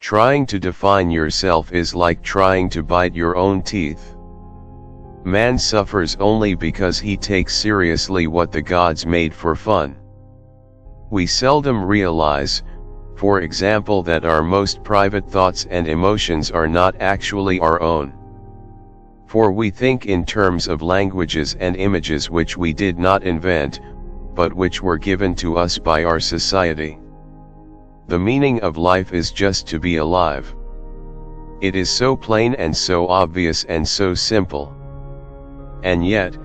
Trying to define yourself is like trying to bite your own teeth. Man suffers only because he takes seriously what the gods made for fun. We seldom realize, for example, that our most private thoughts and emotions are not actually our own. For we think in terms of languages and images which we did not invent, but which were given to us by our society. The meaning of life is just to be alive. It is so plain and so obvious and so simple. And yet,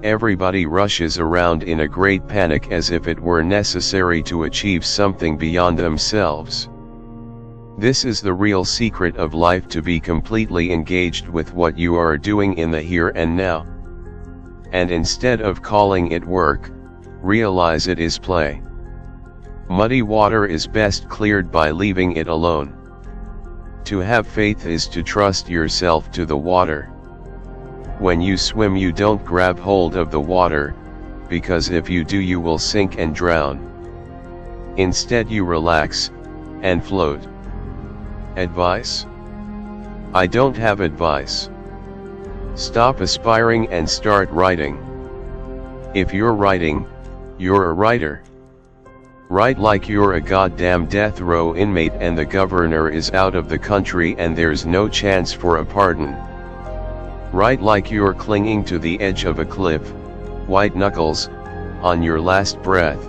everybody rushes around in a great panic as if it were necessary to achieve something beyond themselves. This is the real secret of life, to be completely engaged with what you are doing in the here and now. And instead of calling it work, realize it is play. Muddy water is best cleared by leaving it alone. To have faith is to trust yourself to the water. When you swim, you don't grab hold of the water, because if you do you will sink and drown. Instead you relax, and float. Advice? I don't have advice. Stop aspiring and start writing. If you're writing, you're a writer. Write like you're a goddamn death row inmate and the governor is out of the country and there's no chance for a pardon. Write like you're clinging to the edge of a cliff, white knuckles, on your last breath,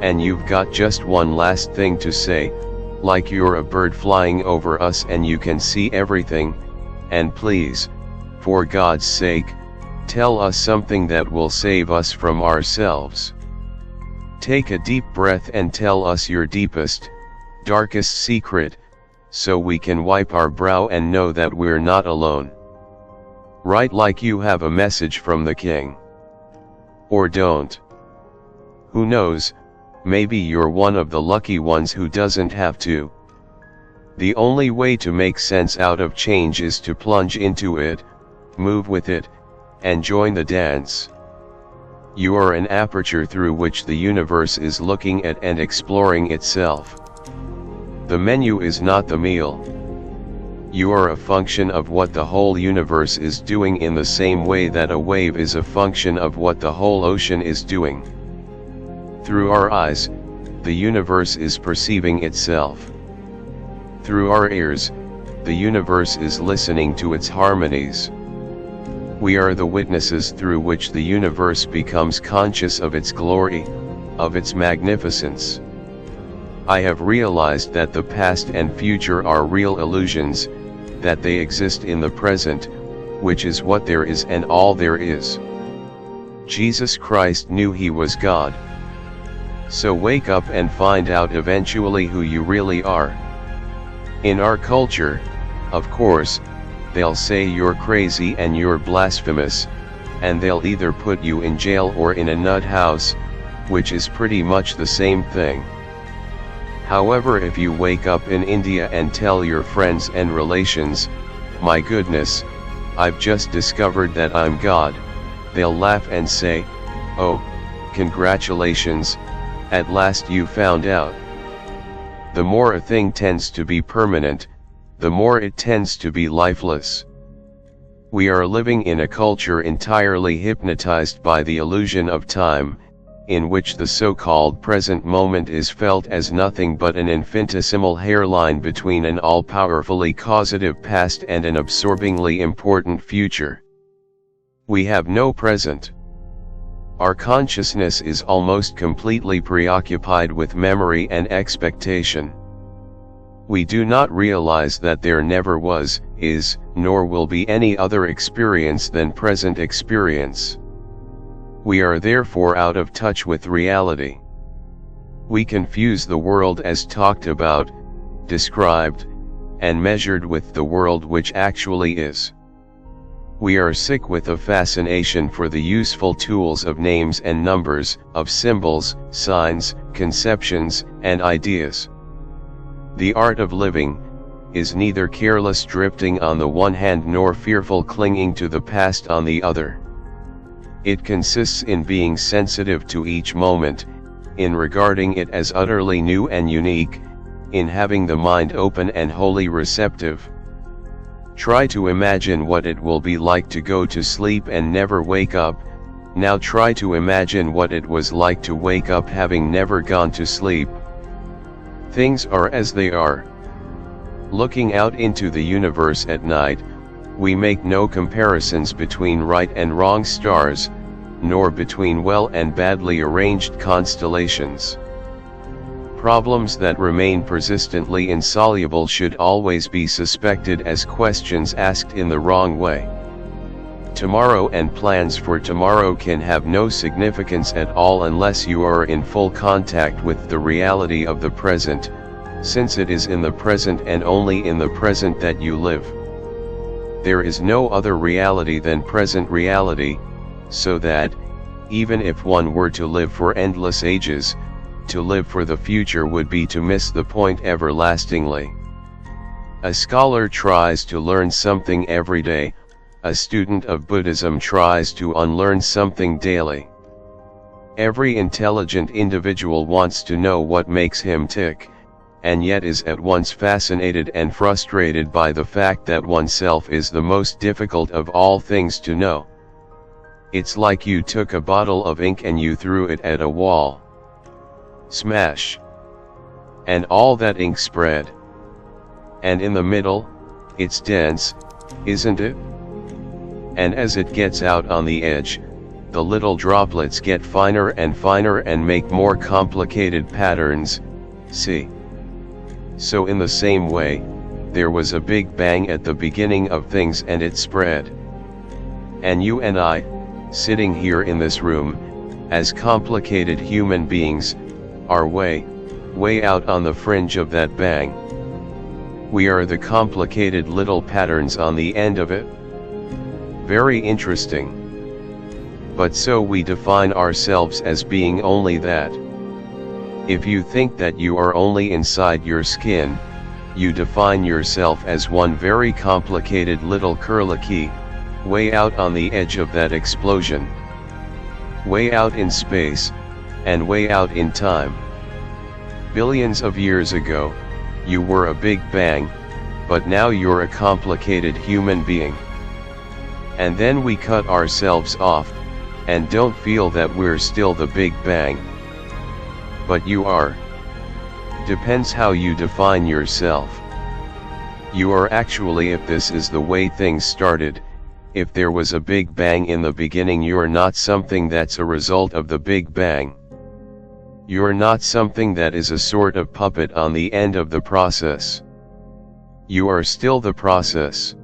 and you've got just one last thing to say, like you're a bird flying over us and you can see everything, and please, for God's sake, tell us something that will save us from ourselves. Take a deep breath and tell us your deepest, darkest secret, so we can wipe our brow and know that we're not alone. Write like you have a message from the king. Or don't. Who knows, maybe you're one of the lucky ones who doesn't have to. The only way to make sense out of change is to plunge into it, move with it, and join the dance. You are an aperture through which the universe is looking at and exploring itself. The menu is not the meal. You are a function of what the whole universe is doing, in the same way that a wave is a function of what the whole ocean is doing. Through our eyes, the universe is perceiving itself. Through our ears, the universe is listening to its harmonies. We are the witnesses through which the universe becomes conscious of its glory, of its magnificence. I have realized that the past and future are real illusions, that they exist in the present, which is what there is and all there is. Jesus Christ knew he was God. So wake up and find out eventually who you really are. In our culture, of course, they'll say you're crazy and you're blasphemous, and they'll either put you in jail or in a nut house, which is pretty much the same thing. However, if you wake up in India and tell your friends and relations, "My goodness, I've just discovered that I'm God," they'll laugh and say, "Oh, congratulations, at last you found out." The more a thing tends to be permanent, the more it tends to be lifeless. We are living in a culture entirely hypnotized by the illusion of time, in which the so-called present moment is felt as nothing but an infinitesimal hairline between an all-powerfully causative past and an absorbingly important future. We have no present. Our consciousness is almost completely preoccupied with memory and expectation. We do not realize that there never was, is, nor will be any other experience than present experience. We are therefore out of touch with reality. We confuse the world as talked about, described, and measured with the world which actually is. We are sick with a fascination for the useful tools of names and numbers, of symbols, signs, conceptions, and ideas. The art of living is neither careless drifting on the one hand nor fearful clinging to the past on the other. It consists in being sensitive to each moment, in regarding it as utterly new and unique, in having the mind open and wholly receptive. Try to imagine what it will be like to go to sleep and never wake up. Now try to imagine what it was like to wake up having never gone to sleep. Things are as they are. Looking out into the universe at night, we make no comparisons between right and wrong stars, nor between well and badly arranged constellations. Problems that remain persistently insoluble should always be suspected as questions asked in the wrong way. Tomorrow and plans for tomorrow can have no significance at all unless you are in full contact with the reality of the present, since it is in the present and only in the present that you live. There is no other reality than present reality, so that, even if one were to live for endless ages, to live for the future would be to miss the point everlastingly. A scholar tries to learn something every day. A student of Buddhism tries to unlearn something daily. Every intelligent individual wants to know what makes him tick, and yet is at once fascinated and frustrated by the fact that oneself is the most difficult of all things to know. It's like you took a bottle of ink and you threw it at a wall. Smash! And all that ink spread. And in the middle, it's dense, isn't it? And as it gets out on the edge, the little droplets get finer and make more complicated patterns, see? So in the same way, there was a big bang at the beginning of things and it spread. And you and I, sitting here in this room, as complicated human beings, are way out on the fringe of that bang. We are the complicated little patterns on the end of it. Very interesting. But so we define ourselves as being only that. If you think that you are only inside your skin, you define yourself as one very complicated little curlicue, way out on the edge of that explosion. Way out in space, and way out in time. Billions of years ago, you were a big bang, but now you're a complicated human being. And then we cut ourselves off, and don't feel that we're still the Big Bang. But you are. Depends how you define yourself. You are actually, if this is the way things started, if there was a Big Bang in the beginning, you're not something that's a result of the Big Bang. You're not something that is a sort of puppet on the end of the process. You are still the process.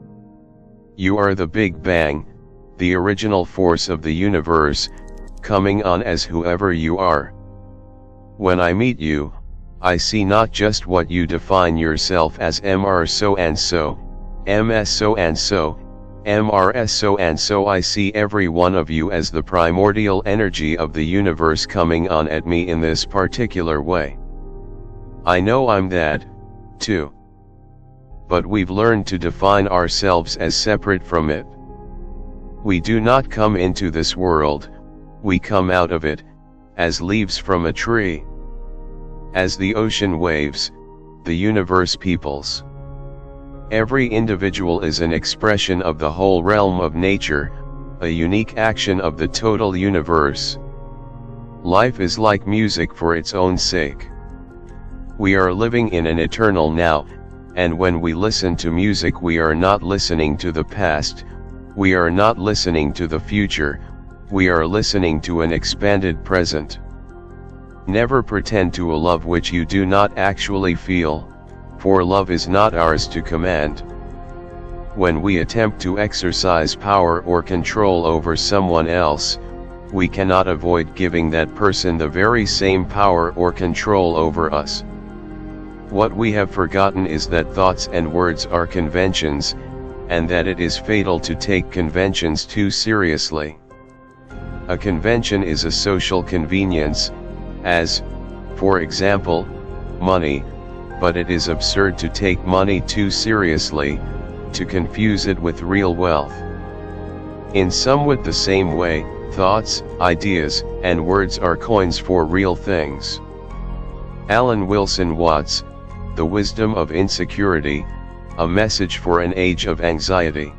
You are the Big Bang, the original force of the universe, coming on as whoever you are. When I meet you, I see not just what you define yourself as Mr. so and so, Ms. so and so, Mrs. so and so. I see every one of you as the primordial energy of the universe coming on at me in this particular way. I know I'm that, too. But we've learned to define ourselves as separate from it. We do not come into this world, we come out of it, as leaves from a tree. As the ocean waves, the universe peoples. Every individual is an expression of the whole realm of nature, a unique action of the total universe. Life is like music for its own sake. We are living in an eternal now, and when we listen to music we are not listening to the past, we are not listening to the future, we are listening to an expanded present. Never pretend to a love which you do not actually feel, for love is not ours to command. When we attempt to exercise power or control over someone else, we cannot avoid giving that person the very same power or control over us. What we have forgotten is that thoughts and words are conventions, and that it is fatal to take conventions too seriously. A convention is a social convenience, as, for example, money, but it is absurd to take money too seriously, to confuse it with real wealth. In somewhat the same way, thoughts, ideas, and words are coins for real things. Alan Wilson Watts, The wisdom of insecurity, a message for an age of anxiety.